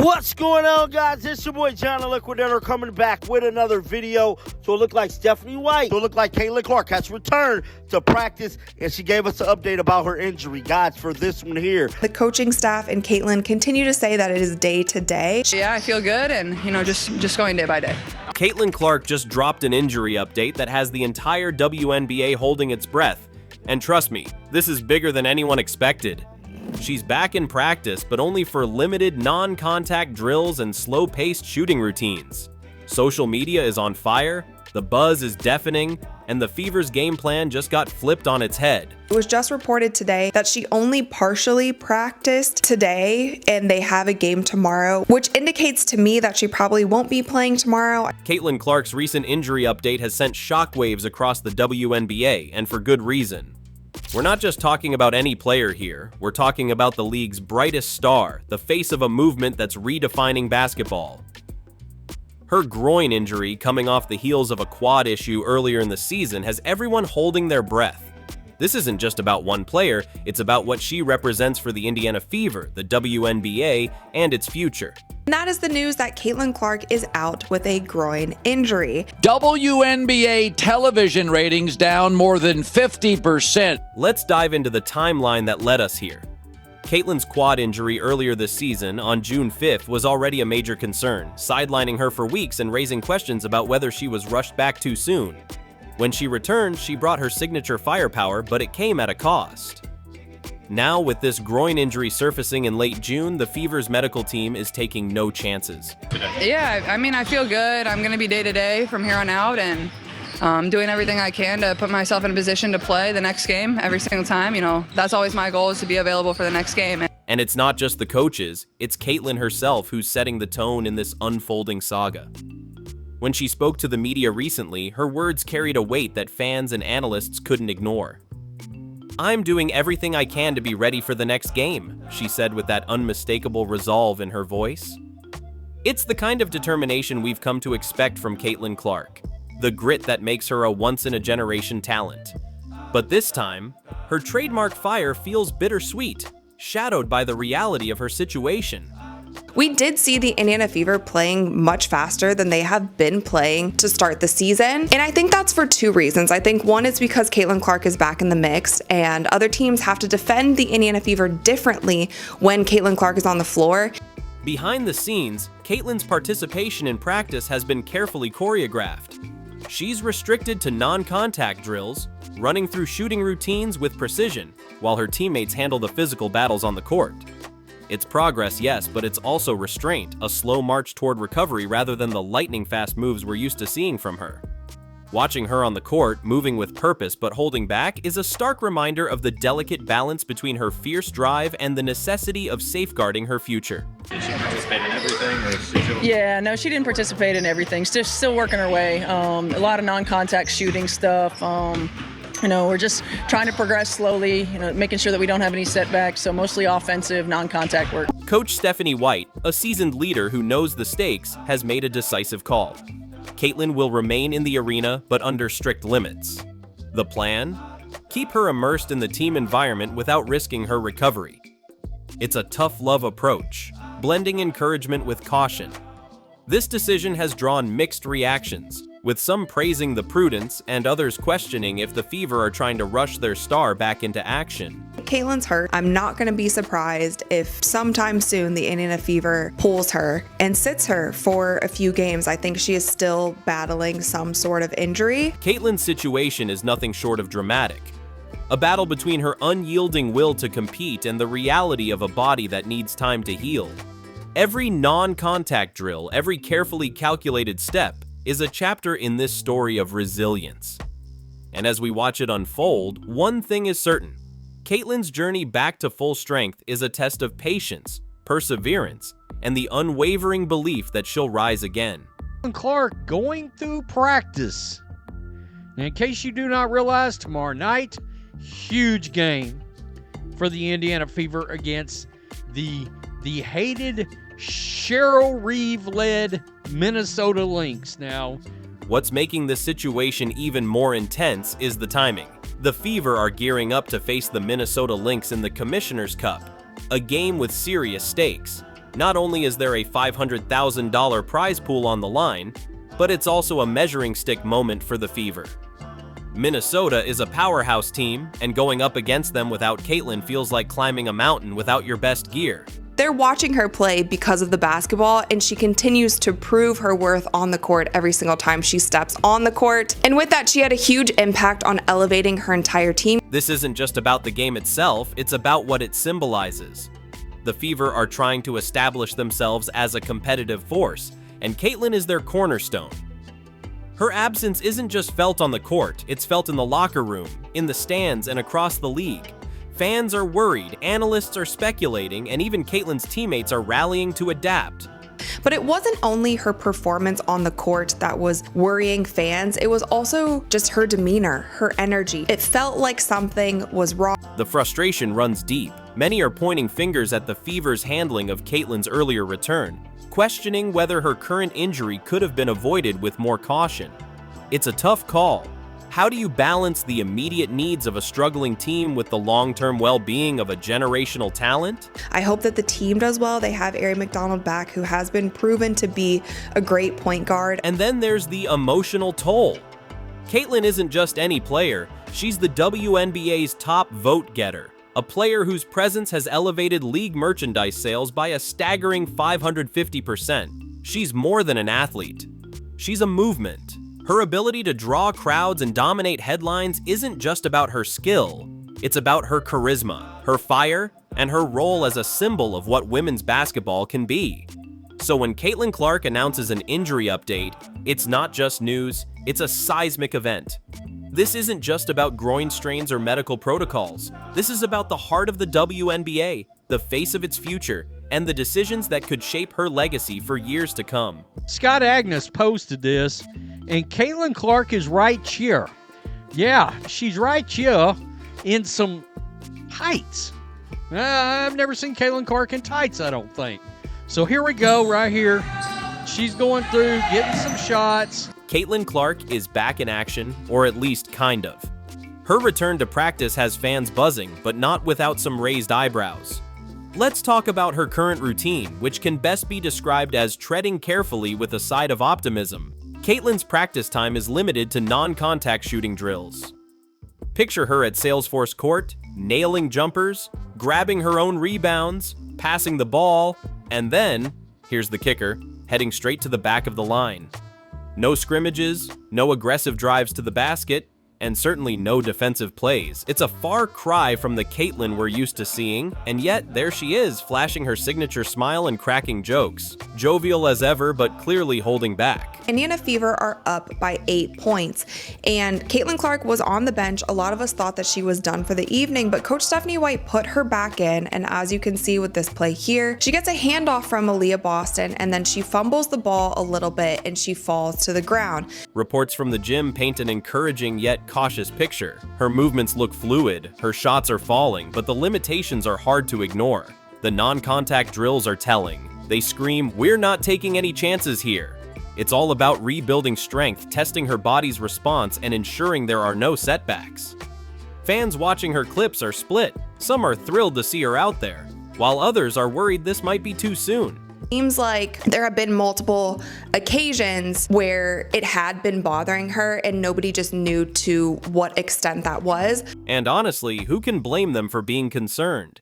What's going on, guys? It's your boy John the Liquidator coming back with another video. So it looked like Stephanie White, so it looked like Caitlin Clark has returned to practice, and she gave us an update about her injury, guys, for this one here. The coaching staff and Caitlin continue to say that it is day to day. Yeah, I feel good, and just going day by day. Caitlin Clark just dropped an injury update that has the entire WNBA holding its breath. And trust me, this is bigger than anyone expected. She's back in practice, but only for limited non-contact drills and slow-paced shooting routines. Social media is on fire, the buzz is deafening, and the Fever's game plan just got flipped on its head. It was just reported today that she only partially practiced today and they have a game tomorrow, which indicates to me that she probably won't be playing tomorrow. Caitlin Clark's recent injury update has sent shockwaves across the WNBA, and for good reason. We're not just talking about any player here, we're talking about the league's brightest star, the face of a movement that's redefining basketball. Her groin injury, coming off the heels of a quad issue earlier in the season, has everyone holding their breath. This isn't just about one player, it's about what she represents for the Indiana Fever, the WNBA, and its future. And that is the news that Caitlin Clark is out with a groin injury. WNBA television ratings down more than 50%. Let's dive into the timeline that led us here. Caitlin's quad injury earlier this season, on June 5th, was already a major concern, sidelining her for weeks and raising questions about whether she was rushed back too soon. When she returned, she brought her signature firepower, but it came at a cost. Now, with this groin injury surfacing in late June, the Fever's medical team is taking no chances. Yeah, I feel good. I'm going to be day to day from here on out, and doing everything I can to put myself in a position to play the next game every single time. That's always my goal, is to be available for the next game. And it's not just the coaches, it's Caitlin herself who's setting the tone in this unfolding saga. When she spoke to the media recently, her words carried a weight that fans and analysts couldn't ignore. "I'm doing everything I can to be ready for the next game," she said with that unmistakable resolve in her voice. It's the kind of determination we've come to expect from Caitlin Clark, the grit that makes her a once-in-a-generation talent. But this time, her trademark fire feels bittersweet, shadowed by the reality of her situation. We did see the Indiana Fever playing much faster than they have been playing to start the season. And I think that's for two reasons. I think one is because Caitlin Clark is back in the mix, and other teams have to defend the Indiana Fever differently when Caitlin Clark is on the floor. Behind the scenes, Caitlin's participation in practice has been carefully choreographed. She's restricted to non-contact drills, running through shooting routines with precision, while her teammates handle the physical battles on the court. It's progress, yes, but it's also restraint, a slow march toward recovery rather than the lightning-fast moves we're used to seeing from her. Watching her on the court, moving with purpose but holding back, is a stark reminder of the delicate balance between her fierce drive and the necessity of safeguarding her future. Did she participate in everything? Yeah, no, she didn't participate in everything. She's still working her way. A lot of non-contact shooting stuff. We're just trying to progress slowly, making sure that we don't have any setbacks, so mostly offensive, non-contact work. Coach Stephanie White, a seasoned leader who knows the stakes, has made a decisive call. Caitlin will remain in the arena, but under strict limits. The plan? Keep her immersed in the team environment without risking her recovery. It's a tough love approach, blending encouragement with caution. This decision has drawn mixed reactions, with some praising the prudence and others questioning if the Fever are trying to rush their star back into action. Caitlin's hurt. I'm not going to be surprised if sometime soon the Indiana Fever pulls her and sits her for a few games. I think she is still battling some sort of injury. Caitlin's situation is nothing short of dramatic. A battle between her unyielding will to compete and the reality of a body that needs time to heal. Every non-contact drill, every carefully calculated step, is a chapter in this story of resilience. And as we watch it unfold, one thing is certain. Caitlin's journey back to full strength is a test of patience, perseverance, and the unwavering belief that she'll rise again. Clark going through practice. Now, in case you do not realize, tomorrow night, huge game for the Indiana Fever against the hated Cheryl Reeve-led Minnesota Lynx. Now, what's making this situation even more intense is the timing. The Fever are gearing up to face the Minnesota Lynx in the Commissioner's Cup, a game with serious stakes. Not only is there a $500,000 prize pool on the line, but it's also a measuring stick moment for the Fever. Minnesota is a powerhouse team, and going up against them without Caitlin feels like climbing a mountain without your best gear. They're watching her play because of the basketball, and she continues to prove her worth on the court every single time she steps on the court. And with that, she had a huge impact on elevating her entire team. This isn't just about the game itself, it's about what it symbolizes. The Fever are trying to establish themselves as a competitive force, and Caitlin is their cornerstone. Her absence isn't just felt on the court, it's felt in the locker room, in the stands, and across the league. Fans are worried, analysts are speculating, and even Caitlin's teammates are rallying to adapt. But it wasn't only her performance on the court that was worrying fans, it was also just her demeanor, her energy. It felt like something was wrong. The frustration runs deep. Many are pointing fingers at the Fever's handling of Caitlin's earlier return, questioning whether her current injury could have been avoided with more caution. It's a tough call. How do you balance the immediate needs of a struggling team with the long-term well-being of a generational talent? I hope that the team does well. They have Ari McDonald back, who has been proven to be a great point guard. And then there's the emotional toll. Caitlin isn't just any player, she's the WNBA's top vote getter, a player whose presence has elevated league merchandise sales by a staggering 550%. She's more than an athlete. She's a movement. Her ability to draw crowds and dominate headlines isn't just about her skill, it's about her charisma, her fire, and her role as a symbol of what women's basketball can be. So when Caitlin Clark announces an injury update, it's not just news, it's a seismic event. This isn't just about groin strains or medical protocols. This is about the heart of the WNBA, the face of its future, and the decisions that could shape her legacy for years to come. Scott Agnes posted this, and Caitlin Clark is right here. Yeah, she's right here in some tights. I've never seen Caitlin Clark in tights, I don't think. So here we go, right here. She's going through, getting some shots. Caitlin Clark is back in action, or at least kind of. Her return to practice has fans buzzing, but not without some raised eyebrows. Let's talk about her current routine, which can best be described as treading carefully with a side of optimism. Caitlin's practice time is limited to non-contact shooting drills. Picture her at Salesforce Court, nailing jumpers, grabbing her own rebounds, passing the ball, and then, here's the kicker, heading straight to the back of the line. No scrimmages, no aggressive drives to the basket, and certainly no defensive plays. It's a far cry from the Caitlin we're used to seeing, and yet there she is, flashing her signature smile and cracking jokes. Jovial as ever, but clearly holding back. Indiana Fever are up by 8 points, and Caitlin Clark was on the bench. A lot of us thought that she was done for the evening, but Coach Stephanie White put her back in, and as you can see with this play here, she gets a handoff from Aaliyah Boston, and then she fumbles the ball a little bit, and she falls to the ground. Reports from the gym paint an encouraging yet cautious picture. Her movements look fluid, her shots are falling, but the limitations are hard to ignore. The non-contact drills are telling. They scream, "We're not taking any chances here." It's all about rebuilding strength, testing her body's response, and ensuring there are no setbacks. Fans watching her clips are split. Some are thrilled to see her out there, while others are worried this might be too soon. Seems like there have been multiple occasions where it had been bothering her and nobody just knew to what extent that was. And honestly, who can blame them for being concerned?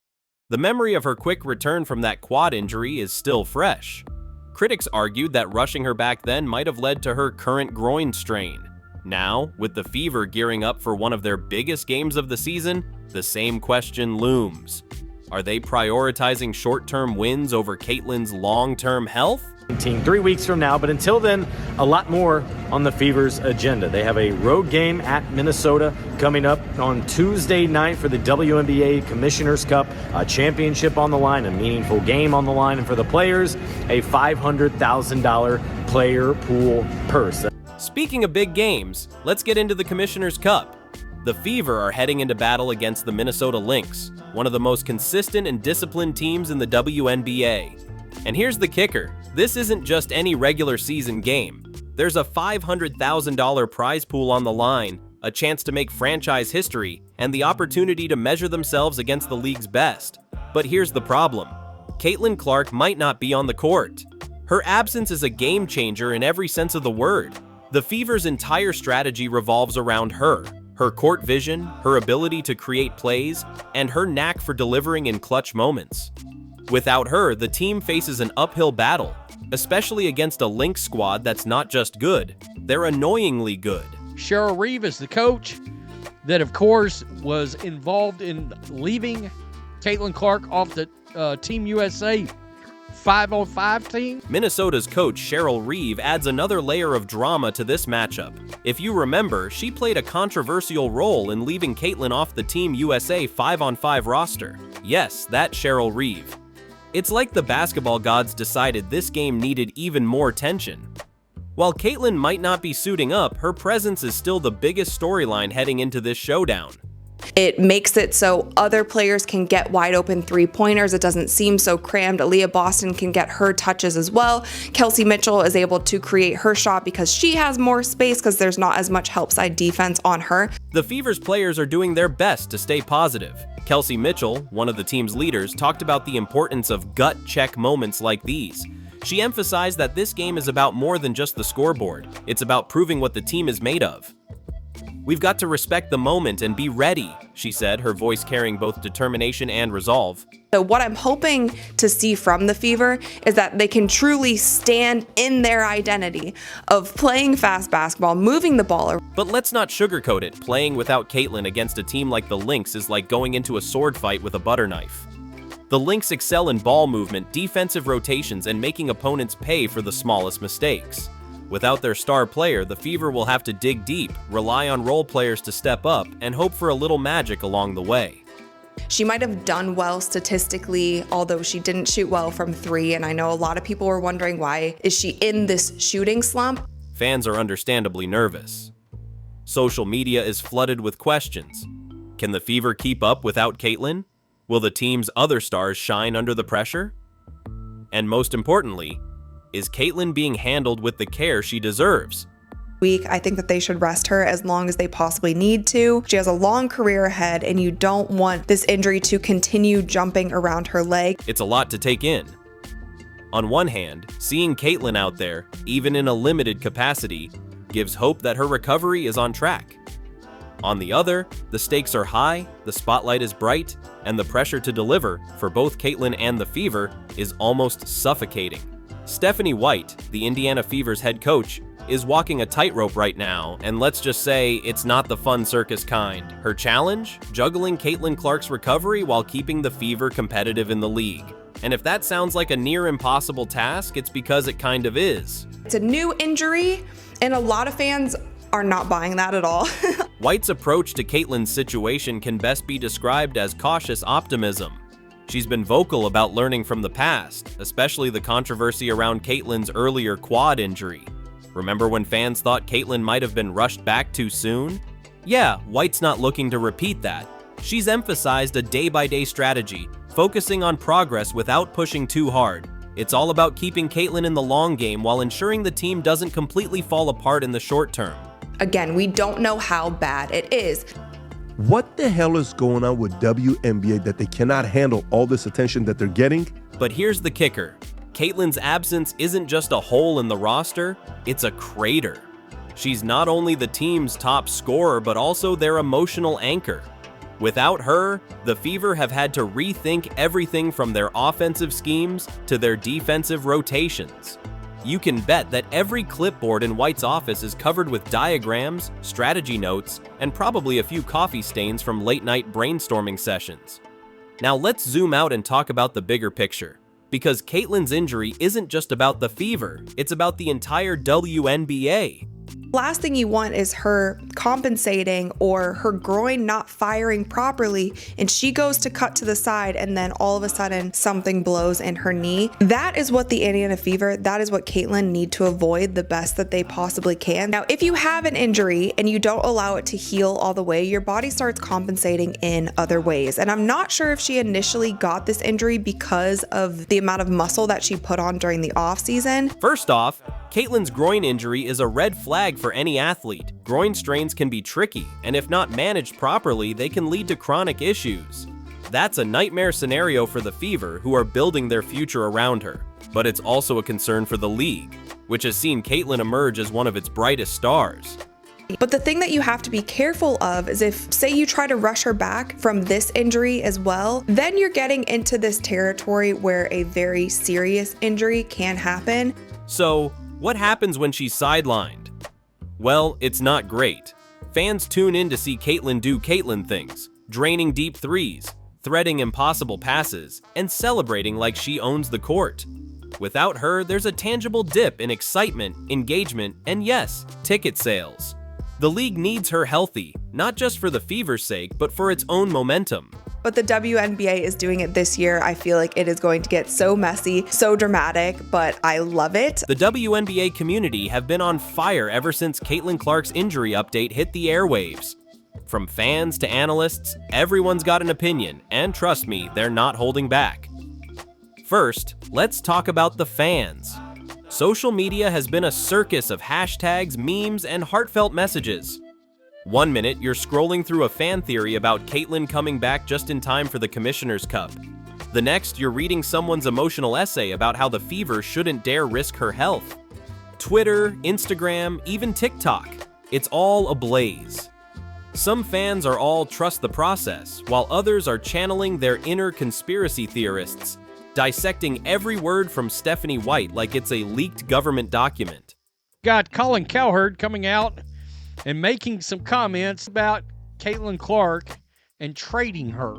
The memory of her quick return from that quad injury is still fresh. Critics argued that rushing her back then might have led to her current groin strain. Now, with the Fever gearing up for one of their biggest games of the season, the same question looms. Are they prioritizing short-term wins over Caitlin's long-term health? 3 weeks from now, but until then, a lot more on the Fever's agenda. They have a road game at Minnesota coming up on Tuesday night for the WNBA Commissioner's Cup, a championship on the line, a meaningful game on the line, and for the players, a $500,000 player pool purse. Speaking of big games, let's get into the Commissioner's Cup. The Fever are heading into battle against the Minnesota Lynx, one of the most consistent and disciplined teams in the WNBA. And here's the kicker. This isn't just any regular season game. There's a $500,000 prize pool on the line, a chance to make franchise history, and the opportunity to measure themselves against the league's best. But here's the problem. Caitlin Clark might not be on the court. Her absence is a game changer in every sense of the word. The Fever's entire strategy revolves around her court vision, her ability to create plays, and her knack for delivering in clutch moments. Without her, the team faces an uphill battle, especially against a Lynx squad that's not just good, they're annoyingly good. Cheryl Reeve is the coach that, of course, was involved in leaving Caitlin Clark off the Team USA 5-on-5 team. Minnesota's coach Cheryl Reeve adds another layer of drama to this matchup. If you remember, she played a controversial role in leaving Caitlin off the Team USA 5-on-5 roster. Yes, that Cheryl Reeve. It's like the basketball gods decided this game needed even more tension. While Caitlin might not be suiting up, her presence is still the biggest storyline heading into this showdown. It makes it so other players can get wide open three-pointers. It doesn't seem so crammed. Aaliyah Boston can get her touches as well. Kelsey Mitchell is able to create her shot because she has more space because there's not as much help side defense on her. The Fever's players are doing their best to stay positive. Kelsey Mitchell, one of the team's leaders, talked about the importance of gut check moments like these. She emphasized that this game is about more than just the scoreboard. It's about proving what the team is made of. "We've got to respect the moment and be ready," she said, her voice carrying both determination and resolve. So what I'm hoping to see from the Fever is that they can truly stand in their identity of playing fast basketball, moving the ball. But let's not sugarcoat it. Playing without Caitlin against a team like the Lynx is like going into a sword fight with a butter knife. The Lynx excel in ball movement, defensive rotations, and making opponents pay for the smallest mistakes. Without their star player, the Fever will have to dig deep, rely on role players to step up, and hope for a little magic along the way. She might have done well statistically, although she didn't shoot well from three, and I know a lot of people were wondering why is she in this shooting slump. Fans are understandably nervous. Social media is flooded with questions. Can the Fever keep up without Caitlin? Will the team's other stars shine under the pressure? And most importantly, is Caitlin being handled with the care she deserves? I think that they should rest her as long as they possibly need to. She has a long career ahead, and you don't want this injury to continue jumping around her leg. It's a lot to take in. On one hand, seeing Caitlin out there, even in a limited capacity, gives hope that her recovery is on track. On the other, the stakes are high, the spotlight is bright, and the pressure to deliver, for both Caitlin and the Fever, is almost suffocating. Stephanie White, the Indiana Fever's head coach, is walking a tightrope right now, and let's just say it's not the fun circus kind. Her challenge? Juggling Caitlin Clark's recovery while keeping the Fever competitive in the league. And if that sounds like a near impossible task, it's because it kind of is. It's a new injury, and a lot of fans are not buying that at all. White's approach to Caitlin's situation can best be described as cautious optimism. She's been vocal about learning from the past, especially the controversy around Caitlin's earlier quad injury. Remember when fans thought Caitlin might have been rushed back too soon? Yeah, White's not looking to repeat that. She's emphasized a day-by-day strategy, focusing on progress without pushing too hard. It's all about keeping Caitlin in the long game while ensuring the team doesn't completely fall apart in the short term. Again, we don't know how bad it is. What the hell is going on with WNBA that they cannot handle all this attention that they're getting? But here's the kicker. Caitlin's absence isn't just a hole in the roster, it's a crater. She's not only the team's top scorer, but also their emotional anchor. Without her, the Fever have had to rethink everything from their offensive schemes to their defensive rotations. You can bet that every clipboard in White's office is covered with diagrams, strategy notes, and probably a few coffee stains from late-night brainstorming sessions. Now let's zoom out and talk about the bigger picture. Because Caitlin's injury isn't just about the Fever, it's about the entire WNBA. Last thing you want is her compensating or her groin not firing properly, and she goes to cut to the side, and then all of a sudden something blows in her knee. That is what the Indiana Fever, that is what Caitlin need to avoid the best that they possibly can. Now, if you have an injury and you don't allow it to heal all the way, your body starts compensating in other ways. And I'm not sure if she initially got this injury because of the amount of muscle that she put on during the off season. First off, Caitlin's groin injury is a red flag for any athlete. Groin strains can be tricky, and if not managed properly, they can lead to chronic issues. That's a nightmare scenario for the Fever, who are building their future around her. But it's also a concern for the league, which has seen Caitlin emerge as one of its brightest stars. But the thing that you have to be careful of is if, say, you try to rush her back from this injury as well, then you're getting into this territory where a very serious injury can happen. So, what happens when she's sidelined? Well, it's not great. Fans tune in to see Caitlin do Caitlin things, draining deep threes, threading impossible passes, and celebrating like she owns the court. Without her, there's a tangible dip in excitement, engagement, and yes, ticket sales. The league needs her healthy, not just for the Fever's sake, but for its own momentum. But the WNBA is doing it this year. I feel like it is going to get so messy, so dramatic, but I love it. The WNBA community have been on fire ever since Caitlin Clark's injury update hit the airwaves. From fans to analysts, everyone's got an opinion, and trust me, they're not holding back. First, let's talk about the fans. Social media has been a circus of hashtags, memes, and heartfelt messages. One minute, you're scrolling through a fan theory about Caitlin coming back just in time for the Commissioner's Cup. The next, you're reading someone's emotional essay about how the Fever shouldn't dare risk her health. Twitter, Instagram, even TikTok, it's all ablaze. Some fans are all trust the process, while others are channeling their inner conspiracy theorists, dissecting every word from Stephanie White like it's a leaked government document. Got Colin Cowherd coming out and making some comments about Caitlin Clark and trading her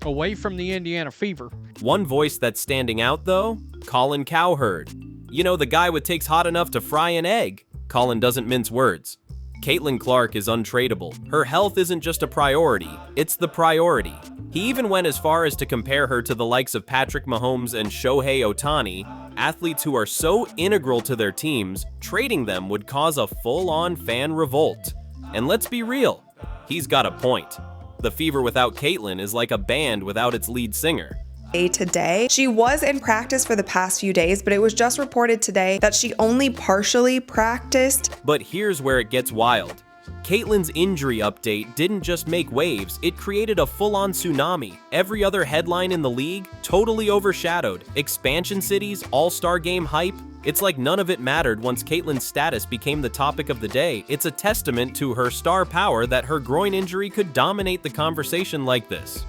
away from the Indiana Fever. One voice that's standing out, though, Colin Cowherd. You know, the guy with takes hot enough to fry an egg. Colin doesn't mince words. Caitlin Clark is untradeable. Her health isn't just a priority, it's the priority. He even went as far as to compare her to the likes of Patrick Mahomes and Shohei Ohtani, athletes who are so integral to their teams, trading them would cause a full-on fan revolt. And let's be real, he's got a point. The Fever without Caitlin is like a band without its lead singer. Today. She was in practice for the past few days, but it was just reported today that she only partially practiced. But here's where it gets wild. Caitlin's injury update didn't just make waves, it created a full-on tsunami. Every other headline in the league totally overshadowed. Expansion cities, all-star game hype. It's like none of it mattered once Caitlin's status became the topic of the day. It's a testament to her star power that her groin injury could dominate the conversation like this.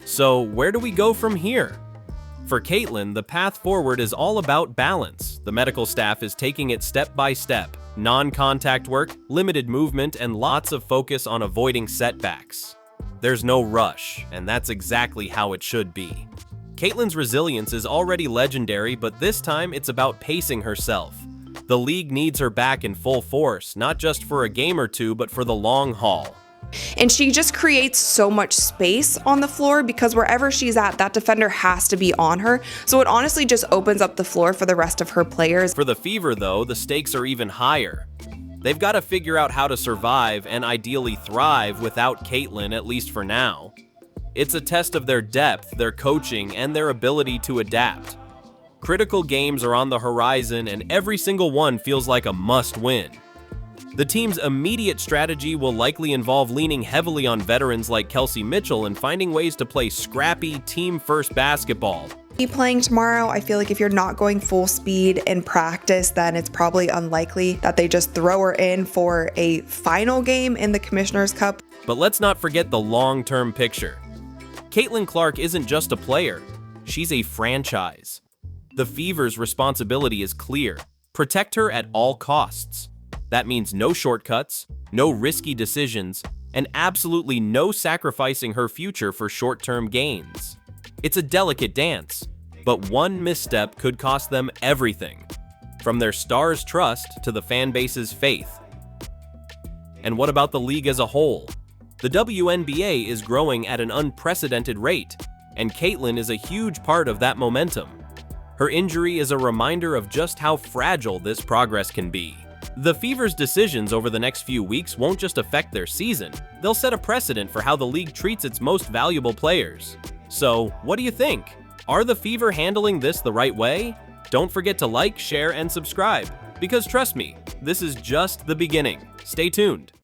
So where do we go from here? For Caitlin, the path forward is all about balance. The medical staff is taking it step by step. Non-contact work, limited movement, and lots of focus on avoiding setbacks. There's no rush, and that's exactly how it should be. Caitlin's resilience is already legendary, but this time it's about pacing herself. The league needs her back in full force, not just for a game or two, but for the long haul. And she just creates so much space on the floor because wherever she's at, that defender has to be on her. So it honestly just opens up the floor for the rest of her players. For the Fever, though, the stakes are even higher. They've got to figure out how to survive and ideally thrive without Caitlin, at least for now. It's a test of their depth, their coaching, and their ability to adapt. Critical games are on the horizon, and every single one feels like a must-win. The team's immediate strategy will likely involve leaning heavily on veterans like Kelsey Mitchell and finding ways to play scrappy, team-first basketball. Playing tomorrow, I feel like if you're not going full speed in practice, then it's probably unlikely that they just throw her in for a final game in the Commissioner's Cup. But let's not forget the long-term picture. Caitlin Clark isn't just a player, she's a franchise. The Fever's responsibility is clear. Protect her at all costs. That means no shortcuts, no risky decisions, and absolutely no sacrificing her future for short-term gains. It's a delicate dance, but one misstep could cost them everything, from their stars' trust to the fan base's faith. And what about the league as a whole? The WNBA is growing at an unprecedented rate, and Caitlin is a huge part of that momentum. Her injury is a reminder of just how fragile this progress can be. The Fever's decisions over the next few weeks won't just affect their season, they'll set a precedent for how the league treats its most valuable players. So, what do you think? Are the Fever handling this the right way? Don't forget to like, share, and subscribe, because trust me, this is just the beginning. Stay tuned.